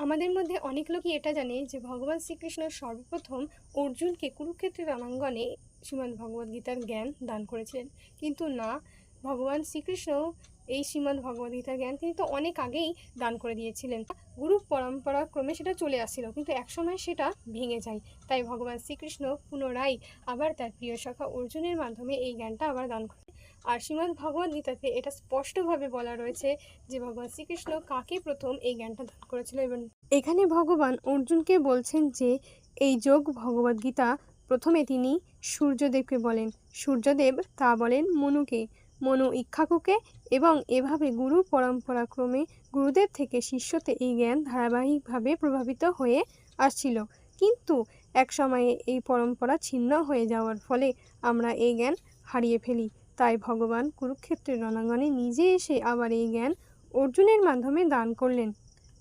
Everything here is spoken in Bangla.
আমাদের মধ্যে অনেক লোকই এটা জানে যে ভগবান শ্রীকৃষ্ণ সর্বপ্রথম অর্জুনকে কুরুক্ষেত্রের রণাঙ্গনে শ্রীমদ্ ভগবদ্গীতার জ্ঞান দান করেছিলেন। কিন্তু না, ভগবান শ্রীকৃষ্ণ এই শ্রীমদ্ ভগবদ্গীতার জ্ঞান তিনি তো অনেক আগেই দান করে দিয়েছিলেন। গুরু পরম্পরা ক্রমে সেটা চলে আসছিল, কিন্তু একসময় সেটা ভেঙে যায়। তাই ভগবান শ্রীকৃষ্ণ পুনরায় আবার তার প্রিয় সখা অর্জুনের মাধ্যমে এই জ্ঞানটা আবার দান করেন। আর শ্রীমদ্ ভগবদ্গীতাতে এটা স্পষ্টভাবে বলা রয়েছে যে ভগবান শ্রীকৃষ্ণ কাকে প্রথম এই জ্ঞানটা দান করেছিল। এবং এখানে ভগবান অর্জুনকে বলছেন যে এই যোগ ভগবদ্গীতা প্রথমে তিনি সূর্যদেবকে বলেন, সূর্যদেব তা বলেন মনুকে, মনু ইক্ষ্বাকুকে, এবং এভাবে গুরু পরম্পরাক্রমে গুরুদেব থেকে শিষ্যতে এই জ্ঞান ধারাবাহিকভাবে প্রভাবিত হয়ে আসছিল। কিন্তু এক সময়ে এই পরম্পরা ছিন্ন হয়ে যাওয়ার ফলে আমরা এই জ্ঞান হারিয়ে ফেলি। তাই ভগবান কুরুক্ষেত্রের রণাঙ্গনে নিজে এসে আবার এই জ্ঞান অর্জুনের মাধ্যমে দান করলেন।